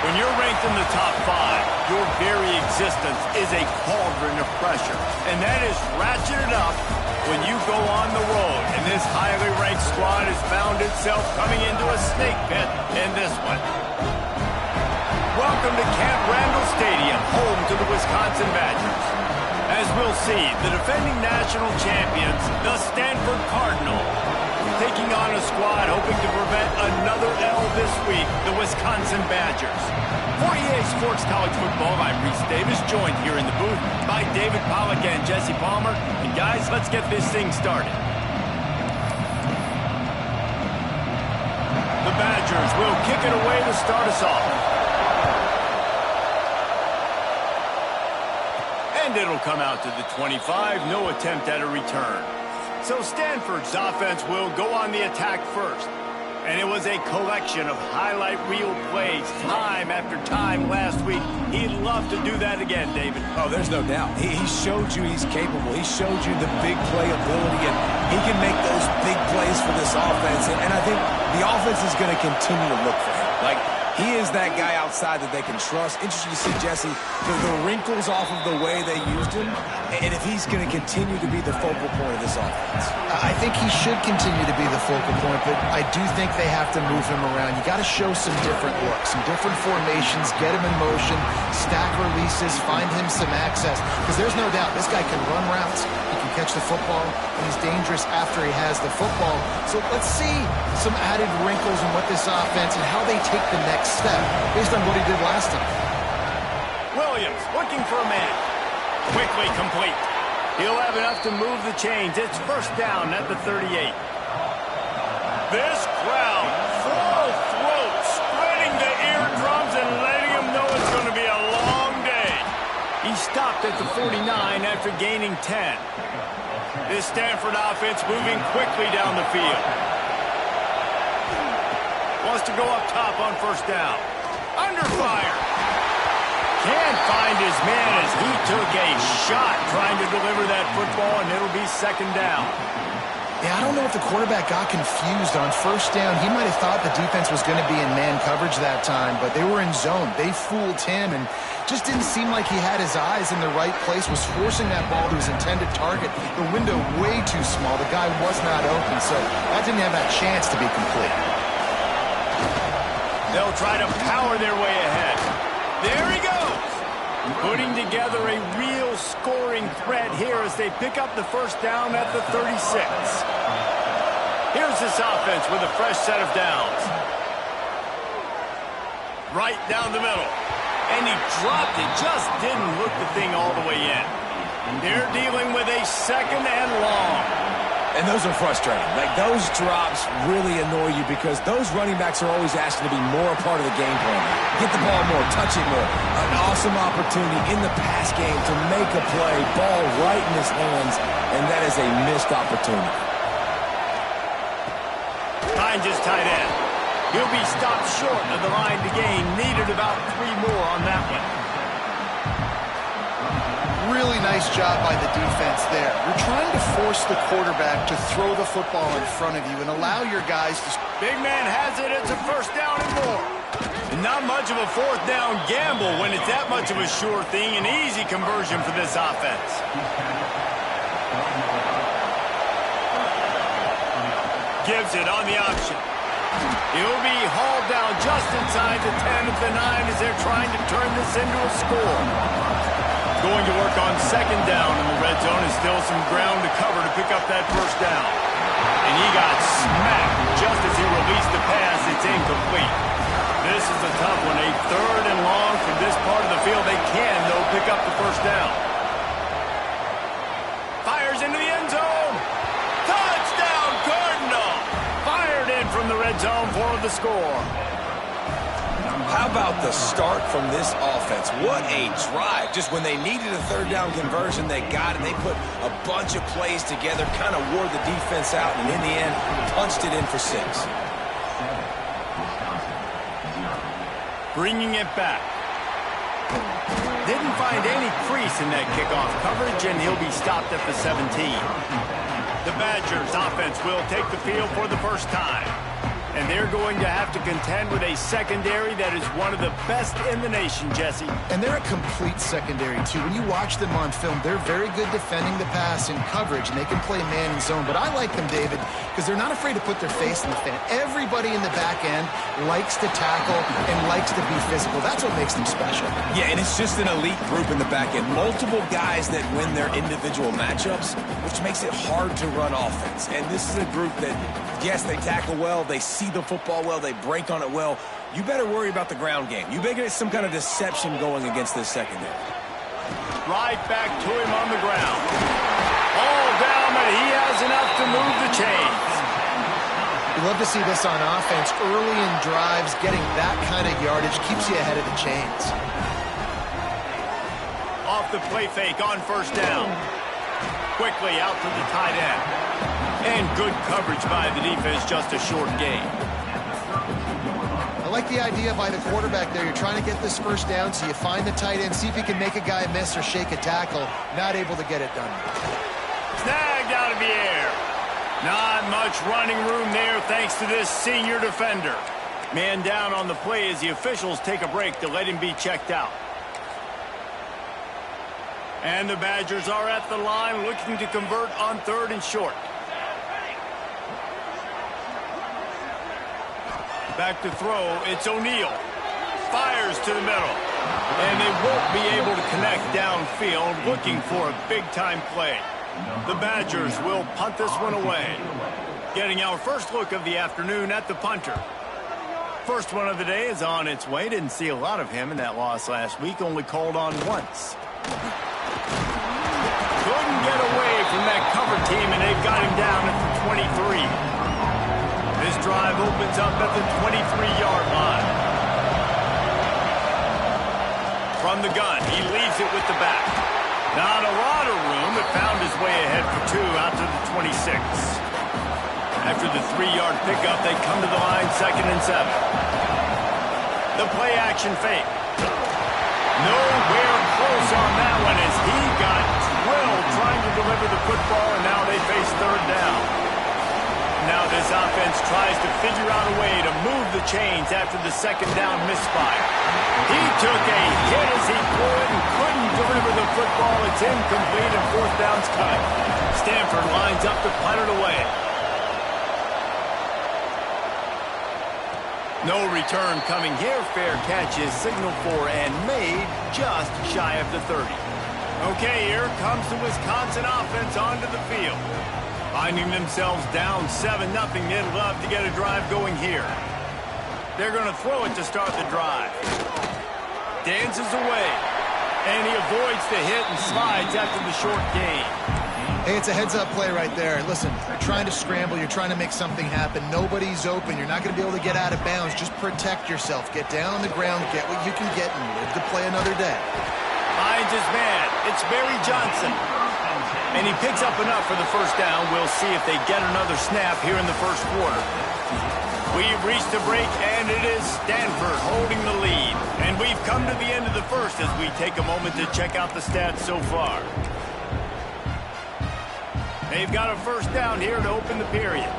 When you're ranked in the top 5, your very existence is a cauldron of pressure. And that is ratcheted up when you go on the road. And this highly ranked squad has found itself coming into a snake pit in this one. Welcome to Camp Randall Stadium, home to the Wisconsin Badgers. As we'll see, the defending national champions, the Stanford Cardinals, taking on a squad hoping to prevent another L this week, the Wisconsin Badgers. For EA Sports College Football, I'm Reese Davis, joined here in the booth by David Pollack and Jesse Palmer. And guys, let's get this thing started. The Badgers will kick it away to start us off. And it'll come out to the 25, no attempt at a return. So Stanford's offense will go on the attack first. And it was a collection of highlight reel plays time after time last week. He'd love to do that again, David. Oh, there's no doubt. He showed you he's capable. He showed you the big play ability, and he can make those big plays for this offense. And I think the offense is going to continue to look for him. Like, he is that guy outside that they can trust. Interesting to see, Jesse, the wrinkles off of the way they used him, and if he's going to continue to be the focal point of this offense. I think he should continue to be the focal point, but I do think they have to move him around. You got to show some different looks, some different formations, get him in motion, stack releases, find him some access, because there's no doubt this guy can run routes, he can catch the football, and he's dangerous after he has the football. So let's see some added wrinkles in what this offense and how they take the next step based on what he did last time. Williams looking for a man. Quickly complete. He'll have enough to move the chains. It's first down at the 38. This crowd, full throat, spreading the eardrums and letting them know it's going to be a long day. He stopped at the 49 after gaining 10. This Stanford offense moving quickly down the field. Wants to go up top on first down. Under fire. Can't find his man as he took a shot trying to deliver that football, and it'll be second down. Yeah, I don't know if the quarterback got confused on first down. He might have thought the defense was going to be in man coverage that time, but they were in zone. They fooled him and just didn't seem like he had his eyes in the right place, was forcing that ball to his intended target. The window way too small. The guy was not open, so that didn't have that chance to be complete. They'll try to power their way ahead. There he goes. Putting together a real scoring threat here as they pick up the first down at the 36. Here's this offense with a fresh set of downs. Right down the middle. And he dropped it, just didn't look the thing all the way in. They're dealing with a second and long. And those are frustrating. Like, those drops really annoy you because those running backs are always asking to be more a part of the game plan. Get the ball more, touch it more. An awesome opportunity in the pass game to make a play, ball right in his hands, and that is a missed opportunity. Finds his tight end. He'll be stopped short of the line to gain. Needed about 3 more on that one. Really nice job by the defense there. You're trying to force the quarterback to throw the football in front of you and allow your guys to... Big man has it. It's a first down and more. And not much of a fourth down gamble when it's that much of a sure thing. An easy conversion for this offense. Gives it on the option. He'll be hauled down just inside the 10 of the 9 as they're trying to turn this into a score. Going to work on second down in the red zone, and still some ground to cover to pick up that first down. And he got smacked just as he released the pass. It's incomplete. This is a tough one. A third and long from this part of the field. They can, though, pick up the first down. Fires into the end zone. Touchdown, Cardinal! Fired in from the red zone for the score. How about the start from this offense? What a drive. Just when they needed a third down conversion, they got it. They put a bunch of plays together, kind of wore the defense out, and in the end, punched it in for 6. Bringing it back. Didn't find any crease in that kickoff coverage, and he'll be stopped at the 17. The Badgers offense will take the field for the first time. And they're going to have to contend with a secondary that is one of the best in the nation, Jesse. And they're a complete secondary, too. When you watch them on film, they're very good defending the pass and coverage, and they can play man and zone. But I like them, David, because they're not afraid to put their face in the fan. Everybody in the back end likes to tackle and likes to be physical. That's what makes them special. Yeah, and it's just an elite group in the back end. Multiple guys that win their individual matchups, which makes it hard to run offense. And this is a group that, yes, they tackle well, they see the football well, they break on it well. You better worry about the ground game. You better get some kind of deception going against this secondary. Right back to him on the ground. All down, but he has enough to move the chains. You love to see this on offense. Early in drives, getting that kind of yardage keeps you ahead of the chains. Off the play fake on first down. Quickly out to the tight end. And good coverage by the defense, just a short gain. I like the idea by the quarterback there. You're trying to get this first down, so you find the tight end, see if you can make a guy miss or shake a tackle. Not able to get it done. Snagged out of the air. Not much running room there thanks to this senior defender. Man down on the play as the officials take a break to let him be checked out. And the Badgers are at the line looking to convert on 3rd and short. Back to throw, it's O'Neal. Fires to the middle. And they won't be able to connect downfield, looking for a big-time play. The Badgers will punt this one away. Getting our first look of the afternoon at the punter. First one of the day is on its way. Didn't see a lot of him in that loss last week, only called on once. Couldn't get away from that cover team, and they've got him down at the 23. This drive opens up at the 23-yard line. From the gun, he leaves it with the back. Not a lot of room, but found his way ahead for 2 out to the 26. After the 3-yard pickup, they come to the line 2nd and 7. The play-action fake. Nowhere close on that one as he got drilled trying to deliver the football, and now they face 3rd down. Now this offense tries to figure out a way to move the chains after the 2nd down misfire. He took a hit as he could and couldn't deliver the football. It's incomplete and 4th down's cut. Stanford lines up to punt it away. No return coming here. Fair catch is signaled for and made just shy of the 30. Okay, here comes the Wisconsin offense onto the field. Finding themselves down 7-0, they'd love to get a drive going here. They're going to throw it to start the drive. Dances away, and he avoids the hit and slides after the short gain. Hey, it's a heads-up play right there. Listen, you're trying to scramble. You're trying to make something happen. Nobody's open. You're not going to be able to get out of bounds. Just protect yourself. Get down on the ground. Get what you can get and live to play another day. Finds his man. It's Barry Johnson. And he picks up enough for the first down. We'll see if they get another snap here in the first quarter. We've reached the break, and it is Stanford holding the lead. And we've come to the end of the first as we take a moment to check out the stats so far. They've got a first down here to open the period.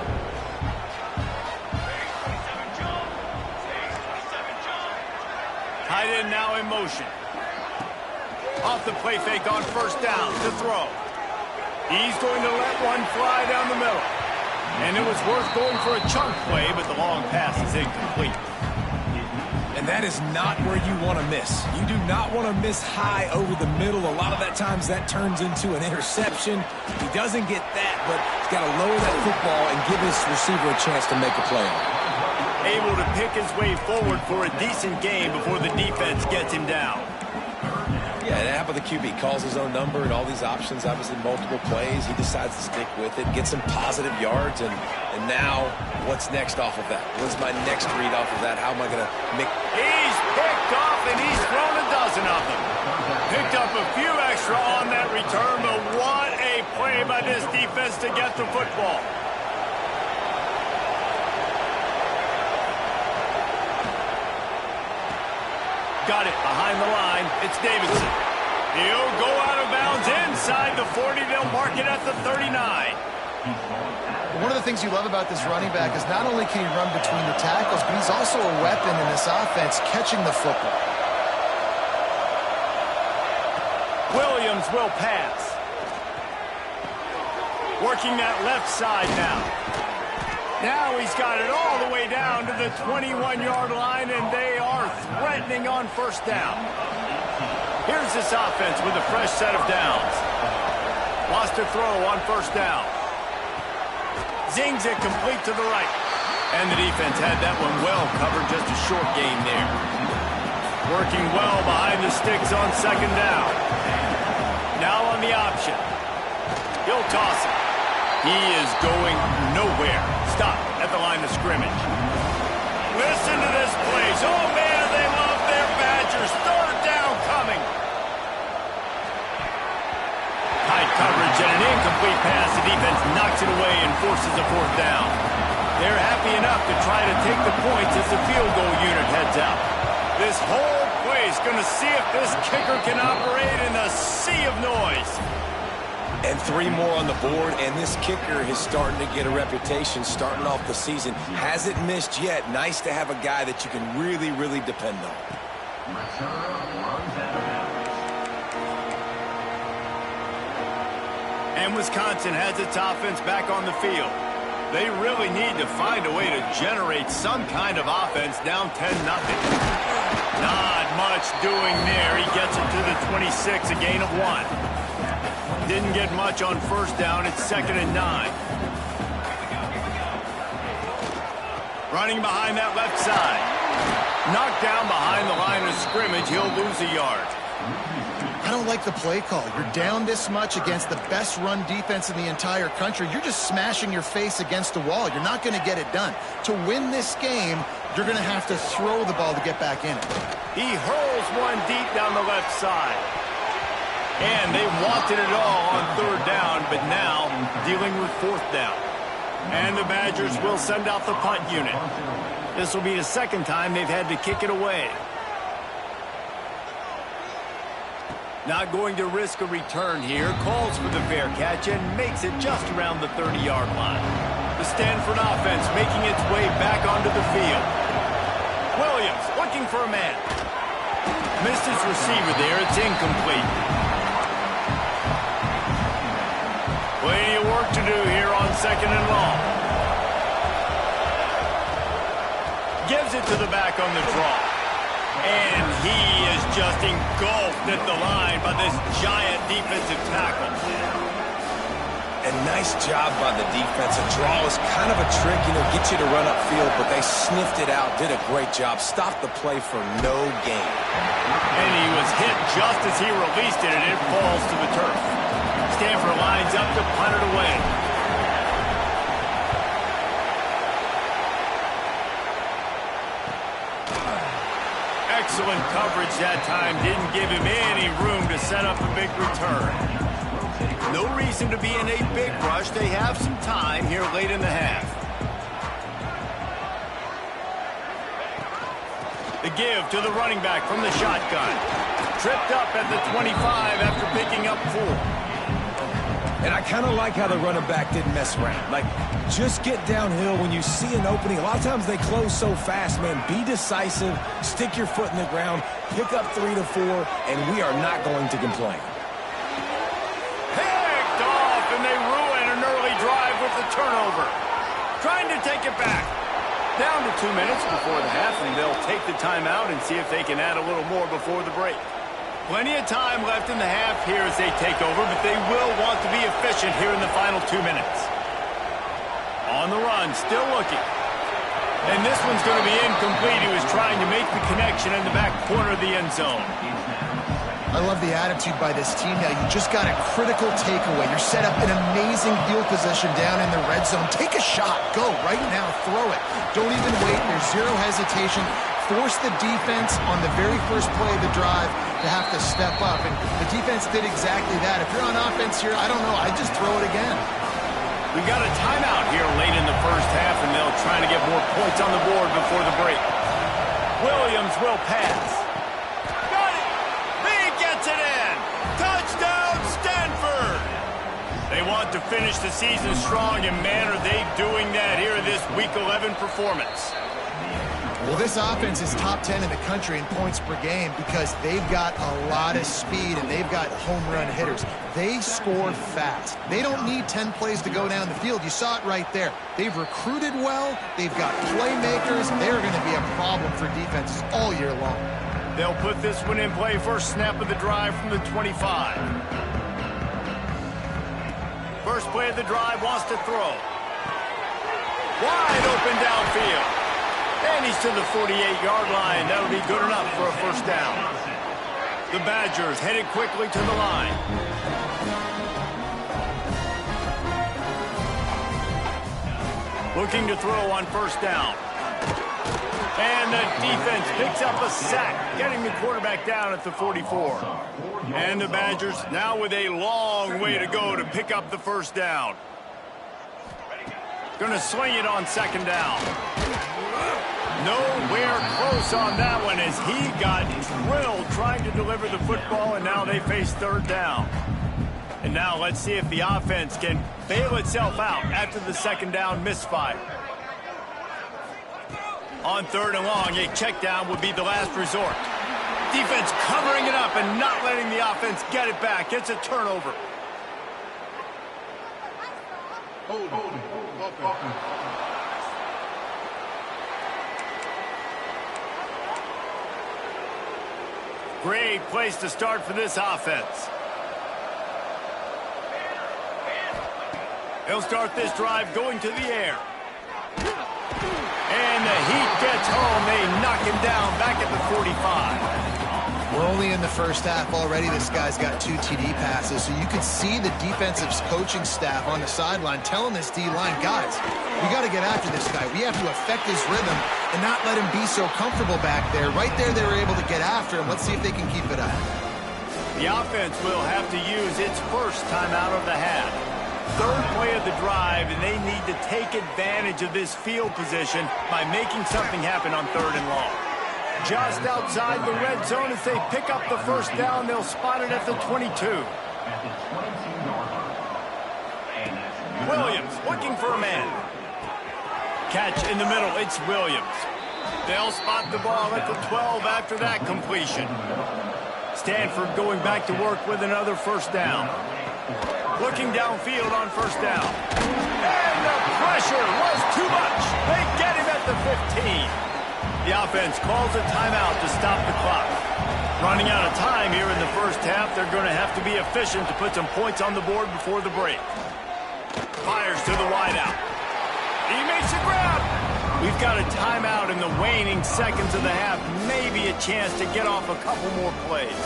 Tight end now in motion. Off the play fake on first down to throw. He's going to let one fly down the middle. And it was worth going for a chunk play, but the long pass is incomplete. And that is not where you want to miss. You do not want to miss high over the middle. A lot of that times that turns into an interception. He doesn't get that, but he's got to lower that football and give his receiver a chance to make a play on it. Able to pick his way forward for a decent game before the defense gets him down. Yeah, and how about the QB? Calls his own number and all these options, obviously multiple plays. He decides to stick with it, get some positive yards, and now what's next off of that? What's my next read off of that? How am I going to make... He's picked off, and he's thrown a dozen of them. Picked up a few extra on that return, but what a play by this defense to get the football. Got it behind the line. It's Davidson. He'll go out of bounds inside the 40. They'll mark it at the 39. One of the things you love about this running back is not only can he run between the tackles, but he's also a weapon in this offense catching the football. Williams will pass. Working that left side now. Now he's got it all the way down to the 21-yard line, and they are threatening on first down. Here's this offense with a fresh set of downs. Lost a throw on first down. Zings it complete to the right. And the defense had that one well covered, just a short gain there. Working well behind the sticks on second down. Now on the option. He'll toss it. He is going nowhere. Stop at the line of scrimmage. Listen to this place. Oh, man, they love their Badgers. Third down coming. Tight coverage and an incomplete pass. The defense knocks it away and forces a fourth down. They're happy enough to try to take the points as the field goal unit heads out. This whole place going to see if this kicker can operate in a sea of noise. And 3 more on the board, and this kicker is starting to get a reputation starting off the season. Hasn't missed yet. Nice to have a guy that you can really, really depend on. And Wisconsin has its offense back on the field. They really need to find a way to generate some kind of offense down 10-0. Not much doing there. He gets it to the 26, a gain of 1. Didn't get much on first down. It's 2nd and 9. Running behind that left side. Knocked down behind the line of scrimmage. He'll lose a yard. I don't like the play call. You're down this much against the best run defense in the entire country. You're just smashing your face against the wall. You're not going to get it done. To win this game, you're going to have to throw the ball to get back in it. He hurls one deep down the left side. And they wanted it all on third down, but now dealing with fourth down. And the Badgers will send out the punt unit. This will be the second time they've had to kick it away. Not going to risk a return here. Calls for the fair catch and makes it just around the 30-yard line. The Stanford offense making its way back onto the field. Williams looking for a man. Missed his receiver there. It's incomplete. Plenty of work to do here on 2nd and long. Gives it to the back on the draw. And he is just engulfed at the line by this giant defensive tackle. And nice job by the defense. A draw is kind of a trick, get you to run upfield, but they sniffed it out, did a great job, stopped the play for no gain. And he was hit just as he released it, and it falls to the turf. Stanford lines up to punt it away. Excellent coverage that time. Didn't give him any room to set up a big return. No reason to be in a big rush. They have some time here late in the half. The give to the running back from the shotgun. Tripped up at the 25 after picking up 4. And I kind of like how the running back didn't mess around. Like, just get downhill when you see an opening. A lot of times they close so fast, man. Be decisive, stick your foot in the ground, pick up 3 to 4, and we are not going to complain. Picked off, and they ruin an early drive with the turnover. Trying to take it back. Down to 2 minutes before the half, and they'll take the timeout and see if they can add a little more before the break. Plenty of time left in the half here as they take over, but they will want to be efficient here in the final 2 minutes. On the run, still looking. And this one's going to be incomplete. He was trying to make the connection in the back corner of the end zone. I love the attitude by this team now. You just got a critical takeaway. You're set up in amazing field position down in the red zone. Take a shot. Go right now. Throw it. Don't even wait. There's zero hesitation. Force the defense on the very first play of the drive to have to step up. And the defense did exactly that. If you're on offense here, I don't know. I'd just throw it again. We got a timeout here late in the first half, and they'll try to get more points on the board before the break. Williams will pass. Got it! He gets it in! Touchdown, Stanford! They want to to finish the season strong, and man, are they doing that here in this Week 11 performance. Well, this offense is top 10 in the country in points per game because they've got a lot of speed and they've got home run hitters. They score fast. They don't need 10 plays to go down the field. You saw it right there. They've recruited well. They've got playmakers. They're going to be a problem for defenses all year long. They'll put this one in play. First snap of the drive from the 25. First play of the drive, wants to throw. Wide open downfield. And he's to the 48-yard line. That'll be good enough for a first down. The Badgers headed quickly to the line. Looking to throw on first down. And the defense picks up a sack, getting the quarterback down at the 44. And the Badgers now with a long way to go to pick up the first down. Going to sling it on second down. Nowhere close on that one as he got drilled trying to deliver the football, and now they face third down. And now let's see if the offense can bail itself out after the second down misfire. On third and long, a check down would be the last resort. Defense covering it up and not letting the offense get it back. It's a turnover. Great place to start for this offense. He'll start this drive going to the air. And the heat gets home. They knock him down back at the 45. We're only in the first half already. This guy's got 2 TD passes, so you can see the defensive coaching staff on the sideline telling this D-line, guys, we got to get after this guy. We have to affect his rhythm and not let him be so comfortable back there. Right there, they were able to get after him. Let's see if they can keep it up. The offense will have to use its first timeout of the half. Third play of the drive, and they need to take advantage of this field position by making something happen on third and long. Just outside the red zone as they pick up the first down. They'll spot it at the 22. Williams looking for a man. Catch in the middle. It's Williams. They'll spot the ball at the 12 after that completion. Stanford going back to work with another first down. Looking downfield on first down. And the pressure was too much. They get him at the 15. The offense calls a timeout to stop the clock. Running out of time here in the first half, they're going to have to be efficient to put some points on the board before the break. Fires to the wideout. He makes a grab. We've got a timeout in the waning seconds of the half. Maybe a chance to get off a couple more plays.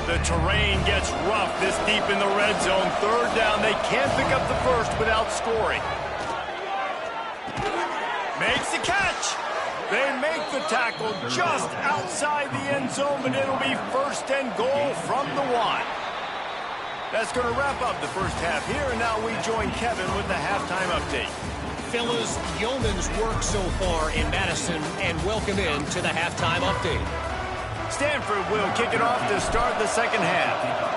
The terrain gets rough this deep in the red zone. Third down, they can't pick up the first without scoring. Makes the catch. They make the tackle just outside the end zone, but it'll be first and goal from the 1. That's going to wrap up the first half here, and now we join Kevin with the halftime update. Fellas, yeoman's work so far in Madison, and welcome in to the halftime update. Stanford will kick it off to start the second half.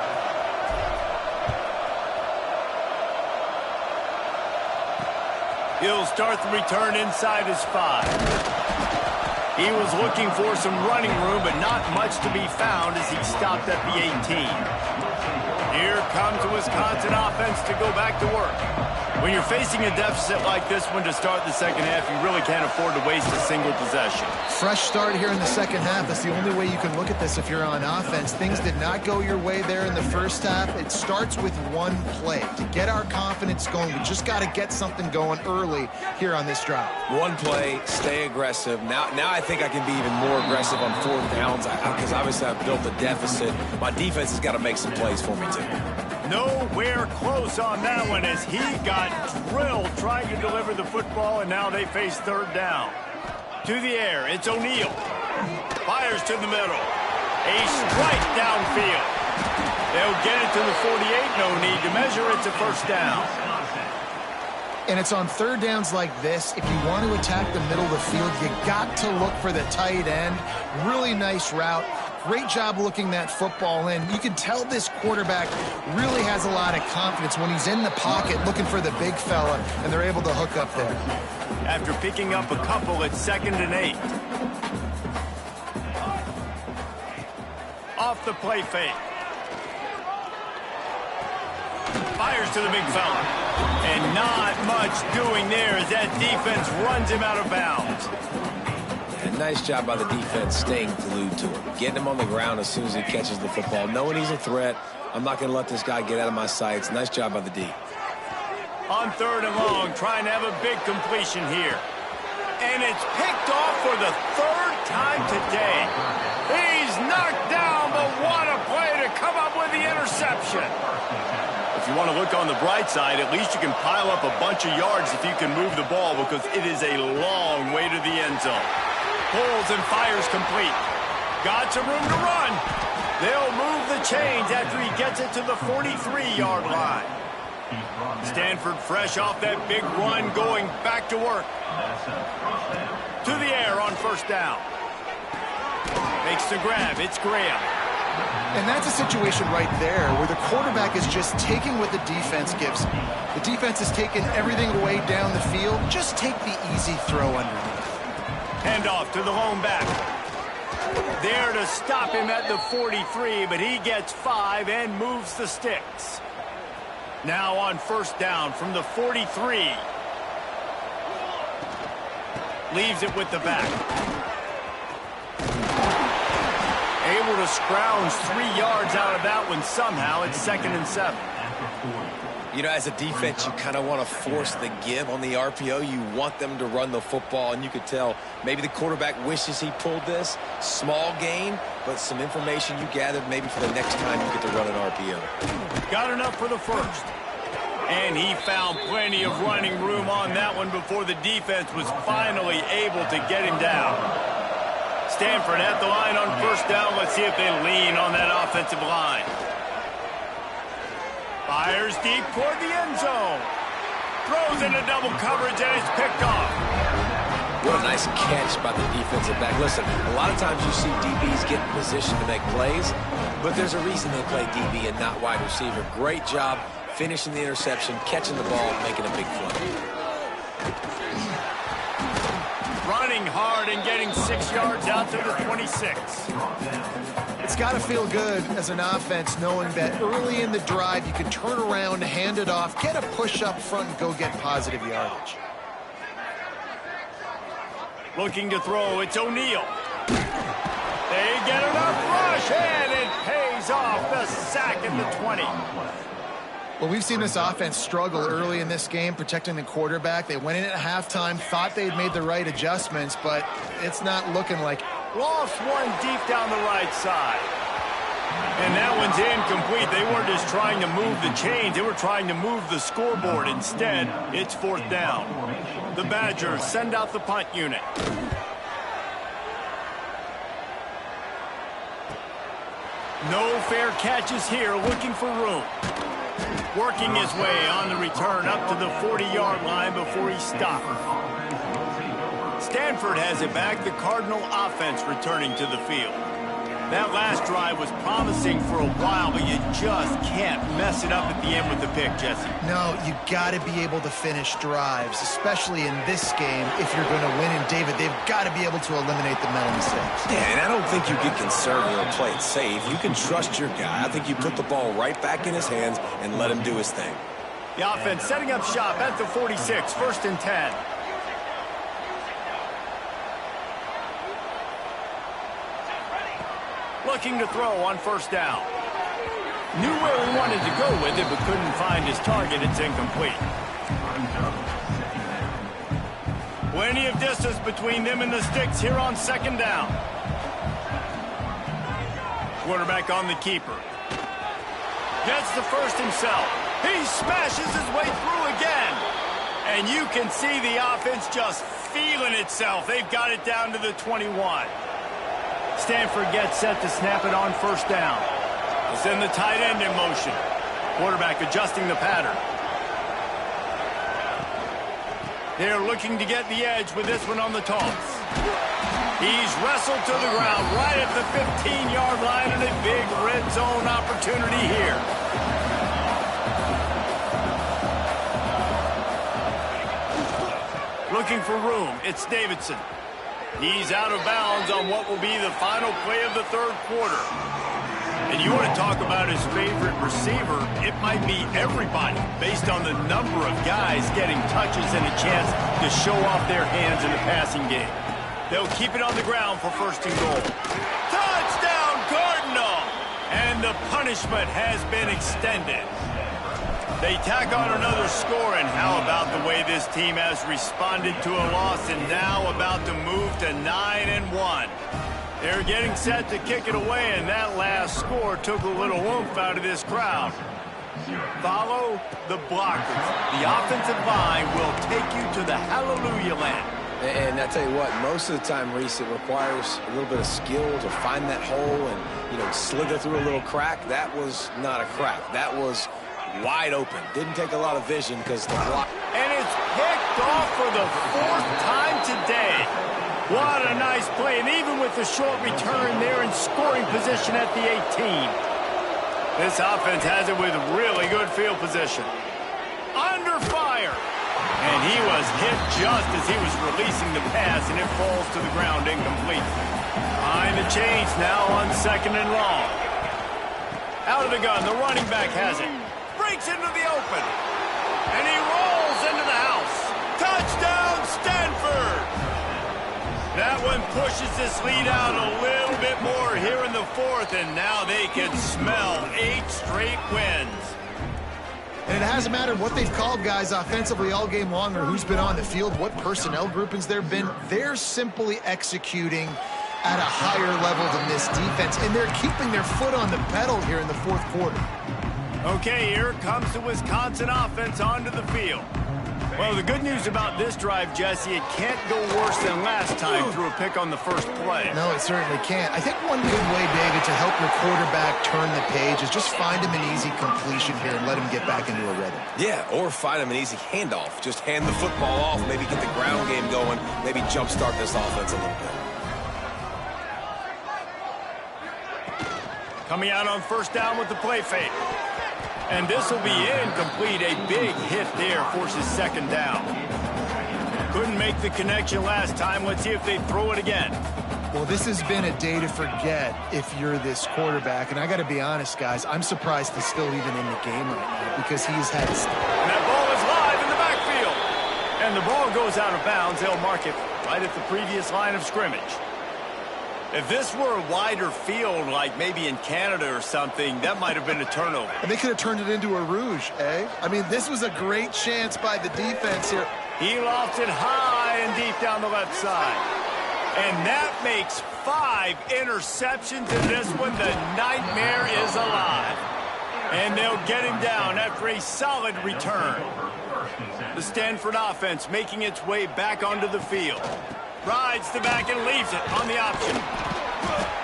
He'll start the return inside his 5. He was looking for some running room, but not much to be found as he stopped at the 18. Here comes the Wisconsin offense to go back to work. When you're facing a deficit like this one to start the second half, you really can't afford to waste a single possession. Fresh start here in the second half. That's the only way you can look at this if you're on offense. Things did not go your way there in the first half. It starts with one play. To get our confidence going, we just got to get something going early here on this drive. One play, stay aggressive. Now I think I can be even more aggressive on fourth downs because obviously I've built a deficit. My defense has got to make some plays for me too. Nowhere close on that one as he got drilled trying to deliver the football, and now they face third down. To the air, it's O'Neal. Fires to the middle. A strike downfield. They'll get it to the 48. No need to measure. It's a first down. And it's on third downs like this. If you want to attack the middle of the field, you got to look for the tight end. Really nice route. Great job looking that football in. You can tell this quarterback really has a lot of confidence when he's in the pocket looking for the big fella, and they're able to hook up there. After picking up a couple, it's 2nd and 8. Off the play fake. Fires to the big fella. And not much doing there as that defense runs him out of bounds. And nice job by the defense staying glued to him. Getting him on the ground as soon as he catches the football. Knowing he's a threat. I'm not going to let this guy get out of my sights. Nice job by the D. On 3rd and long, trying to have a big completion here. And it's picked off for the 3rd time today. He's knocked down, but what a play to come up with the interception. If you want to look on the bright side, at least you can pile up a bunch of yards if you can move the ball, because it is a long way to the end zone. Pulls and fires complete. Got some room to run. They'll move the chains after he gets it to the 43-yard line. Stanford fresh off that big run, going back to work. To the air on 1st down. Makes the grab. It's Graham. And that's a situation right there where the quarterback is just taking what the defense gives him. The defense is taking everything away down the field. Just take the easy throw underneath. Handoff to the lone back. There to stop him at the 43, but he gets 5 and moves the sticks. Now on 1st down from the 43. Leaves it with the back. Able to scrounge 3 yards out of that one somehow. It's 2nd and 7. You know, as a defense, you kind of want to force the give on the RPO. You want them to run the football, and you could tell maybe the quarterback wishes he pulled this. Small gain, but some information you gathered maybe for the next time you get to run an RPO. Got enough for the 1st. And he found plenty of running room on that one before the defense was finally able to get him down. Stanford at the line on 1st down. Let's see if they lean on that offensive line. Fires deep toward the end zone. Throws into double coverage, and it's picked off. What a nice catch by the defensive back. Listen, a lot of times you see DBs get in position to make plays, but there's a reason they play DB and not wide receiver. Great job finishing the interception, catching the ball, making a big play. Running hard and getting 6 yards out to the 26. It's got to feel good as an offense knowing that early in the drive you can turn around, hand it off, get a push up front, and go get positive yardage. Looking to throw, it's O'Neal. They get enough rush, and it pays off. The sack at the 20. Well, we've seen this offense struggle early in this game, protecting the quarterback. They went in at halftime, thought they'd made the right adjustments, but it's not looking like it. Lost one deep down the right side. And that one's incomplete. They weren't just trying to move the chains. They were trying to move the scoreboard. Instead, it's 4th down. The Badgers send out the punt unit. No fair catches here, looking for room. Working his way on the return up to the 40-yard line before he stopped. Stanford has it back. The Cardinal offense returning to the field. That last drive was promising for a while, but you just can't mess it up at the end with the pick, Jesse. No, you got to be able to finish drives, especially in this game. If you're going to win, and David, they've got to be able to eliminate the mental mistakes. Yeah, and I don't think you get conservative or play it safe. You can trust your guy. I think you put the ball right back in his hands and let him do his thing. The offense setting up shop at the 46, 1st and 10. Looking to throw on 1st down. Knew where he wanted to go with it, but couldn't find his target. It's incomplete. Plenty of distance between them and the sticks here on 2nd down. Quarterback on the keeper. Gets the 1st himself. He smashes his way through again. And you can see the offense just feeling itself. They've got it down to the 21. Stanford gets set to snap it on 1st down. They'll send the tight end in motion. Quarterback adjusting the pattern. They're looking to get the edge with this one on the toss. He's wrestled to the ground right at the 15-yard line, and a big red zone opportunity here. Looking for room, it's Davidson. He's out of bounds on what will be the final play of the third quarter. And you want to talk about his favorite receiver, it might be everybody, based on the number of guys getting touches and a chance to show off their hands in the passing game. They'll keep it on the ground for first and goal. Touchdown, Cardinal! And the punishment has been extended. They tack on another score, and how about the way this team has responded to a loss and now about to move to 9-1. They're getting set to kick it away, and that last score took a little oomph out of this crowd. Follow the blockers. The offensive line will take you to the hallelujah land. And I tell you what, most of the time, Reese, it requires a little bit of skill to find that hole and, slither through a little crack. That was not a crack. That was wide open. Didn't take a lot of vision because the block. And it's picked off for the fourth time today. What a nice play. And even with the short return, they're in scoring position at the 18. This offense has it with really good field position. Under fire. And he was hit just as he was releasing the pass, and it falls to the ground incomplete. Behind the chains now on 2nd and long. Out of the gun, the running back has it. Breaks into the open. And he rolls into the house. Touchdown, Stanford! That one pushes this lead out a little bit more here in the fourth, and now they can smell 8 straight wins. And it hasn't mattered what they've called guys offensively all game long or who's been on the field, what personnel groupings there have been. They're simply executing at a higher level than this defense, and they're keeping their foot on the pedal here in the fourth quarter. Okay, here comes the Wisconsin offense onto the field. Well, the good news about this drive, Jesse, it can't go worse than last time through a pick on the first play. No, it certainly can't. I think one good way, David, to help your quarterback turn the page is just find him an easy completion here and let him get back into a rhythm. Yeah, or find him an easy handoff. Just hand the football off, maybe get the ground game going, maybe jumpstart this offense a little bit. Coming out on first down with the play fake. And this will be incomplete. A big hit there forces 2nd down. Couldn't make the connection last time. Let's see if they throw it again. Well, this has been a day to forget if you're this quarterback. And I got to be honest, guys, I'm surprised he's still even in the game right now because he's had... And that ball is live in the backfield. And the ball goes out of bounds. They'll mark it right at the previous line of scrimmage. If this were a wider field, like maybe in Canada or something, that might have been a turnover. And they could have turned it into a rouge, eh? I mean, this was a great chance by the defense here. He lofts it high and deep down the left side. And that makes 5 interceptions in this one. The nightmare is alive. And they'll get him down after a solid return. The Stanford offense making its way back onto the field. Rides the back and leaves it on the option.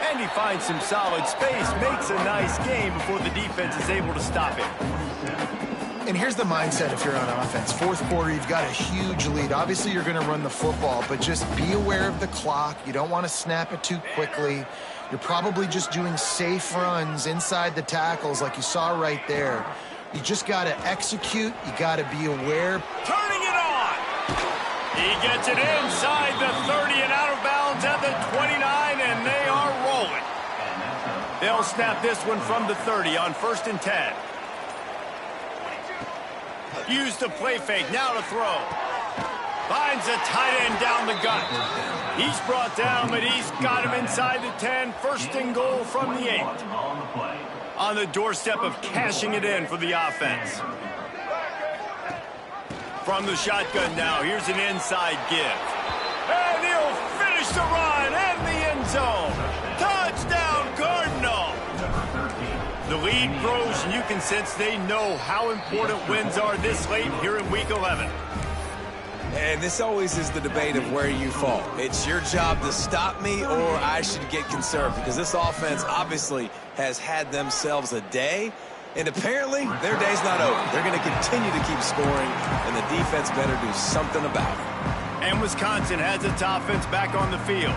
And he finds some solid space, makes a nice game before the defense is able to stop him. And here's the mindset if you're on offense. Fourth quarter, you've got a huge lead. Obviously, you're going to run the football, but just be aware of the clock. You don't want to snap it too quickly. You're probably just doing safe runs inside the tackles like you saw right there. You just got to execute. You got to be aware. Turning it on. He gets it inside the 30 and out of bounds at the 29, and they are rolling. They'll snap this one from the 30 on 1st and 10. Use the play fake, now to throw. Finds a tight end down the gut. He's brought down, but he's got him inside the 10. 1st and goal from the 8. On the doorstep of cashing it in for the offense. From the shotgun now, here's an inside give. And he'll finish the run and the end zone. Touchdown, Cardinal! The lead grows, and you can sense they know how important wins are this late here in Week 11. And this always is the debate of where you fall. It's your job to stop me, or I should get conserved, because this offense obviously has had themselves a day. And apparently, their day's not over. They're going to continue to keep scoring, and the defense better do something about it. And Wisconsin has its offense back on the field.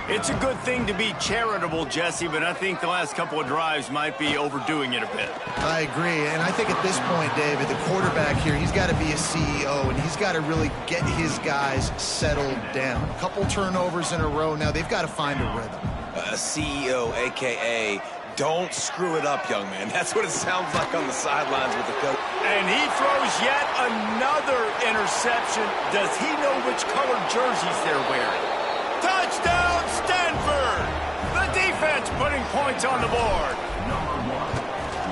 It's a good thing to be charitable, Jesse, but I think the last couple of drives might be overdoing it a bit. I agree, and I think at this point, David, the quarterback here, he's got to be a CEO, and he's got to really get his guys settled down. A couple turnovers in a row now. They've got to find a rhythm. A CEO, a.k.a. don't screw it up, young man. That's what it sounds like on the sidelines with the coach. And he throws yet another interception. Does he know which colored jerseys they're wearing? Touchdown, Stanford! The defense putting points on the board.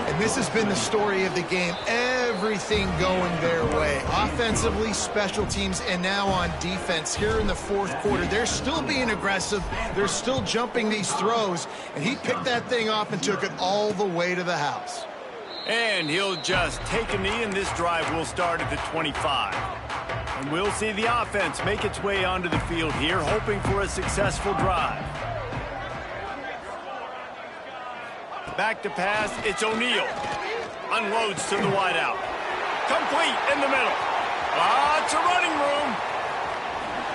And this has been the story of the game. Everything going their way. Offensively, special teams, and now on defense here in the fourth quarter. They're still being aggressive. They're still jumping these throws. And he picked that thing off and took it all the way to the house. And he'll just take a knee, and this drive will start at the 25. And we'll see the offense make its way onto the field here, hoping for a successful drive. Back to pass, it's O'Neal. Unloads to the wideout. Complete in the middle. Lots of running room.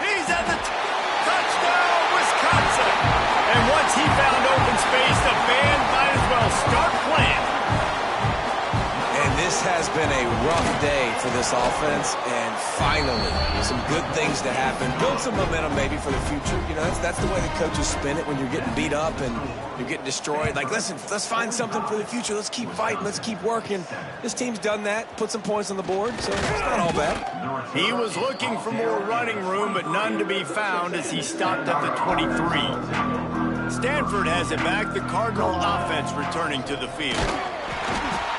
He's at the touchdown, Wisconsin. And once he found open space, the band might as well start playing. And this has been a rough day for this offense, and finally, some good things to happen. Build some momentum maybe for the future. You know, that's the way the coaches spin it when you're getting beat up and you're getting destroyed. Like, listen, let's find something for the future. Let's keep fighting. Let's keep working. This team's done that, put some points on the board, so it's not all bad. He was looking for more running room, but none to be found as he stopped at the 23. Stanford has it back. The Cardinal offense returning to the field.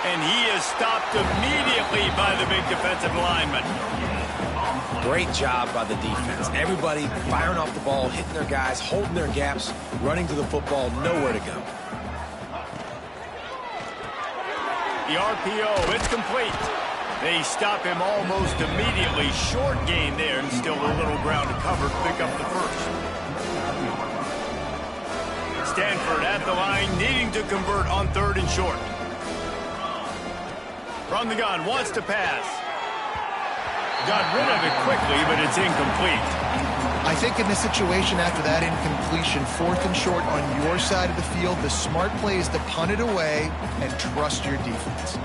And he is stopped immediately by the big defensive lineman. Great job by the defense. Everybody firing off the ball, hitting their guys, holding their gaps, running to the football, nowhere to go. The RPO, it's complete. They stop him almost immediately. Short gain there, and still a little ground to cover to pick up the first. Stanford at the line, needing to convert on 3rd and short. From the gun, wants to pass. Got rid of it quickly, but it's incomplete. I think in this situation, after that incompletion, 4th and short on your side of the field, the smart play is to punt it away and trust your defense.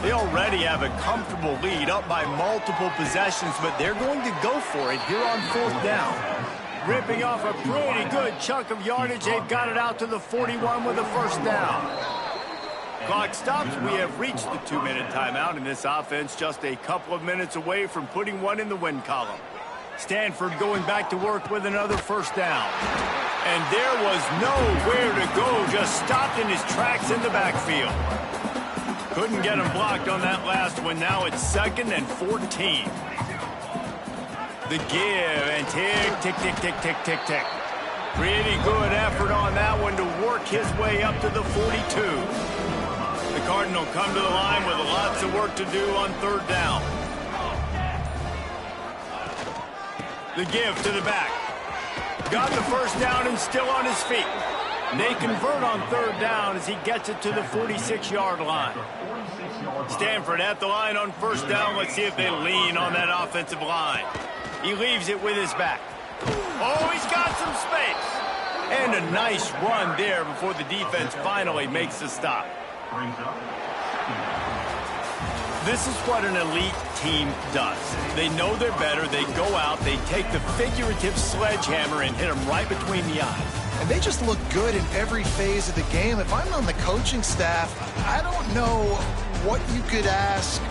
They already have a comfortable lead, up by multiple possessions, but they're going to go for it here on 4th down. Ripping off a pretty good chunk of yardage. They've got it out to the 41 with a first down. Clock stops. We have reached the 2-minute timeout, and this offense just a couple of minutes away from putting one in the win column. Stanford going back to work with another first down. And there was nowhere to go, just stopped in his tracks in the backfield. Couldn't get him blocked on that last one. Now it's 2nd and 14. The give, and tick, tick, tick, tick, tick, tick, tick. Pretty good effort on that one to work his way up to the 42. The Cardinal come to the line with lots of work to do on 3rd down. The give to the back. Got the first down and still on his feet. They convert on 3rd down as he gets it to the 46-yard line. Stanford at the line on 1st down. Let's see if they lean on that offensive line. He leaves it with his back. Oh, he's got some space. And a nice run there before the defense finally makes the stop. This is what an elite team does. They know they're better. They go out. They take the figurative sledgehammer and hit them right between the eyes. And they just look good in every phase of the game. If I'm on the coaching staff, I don't know what you could ask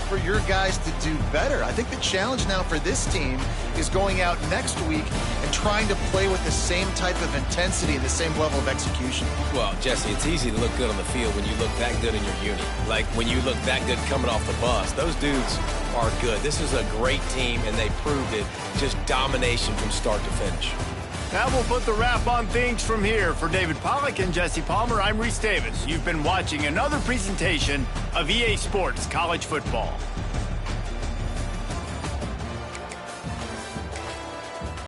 for your guys to do better. I think the challenge now for this team is going out next week and trying to play with the same type of intensity and the same level of execution. Well, Jesse, it's easy to look good on the field when you look that good in your unit. Like when you look that good coming off the bus. Those dudes are good. This is a great team, and they proved it. Just domination from start to finish. That will put the wrap on things from here. For David Pollack and Jesse Palmer, I'm Reese Davis. You've been watching another presentation of EA Sports College Football.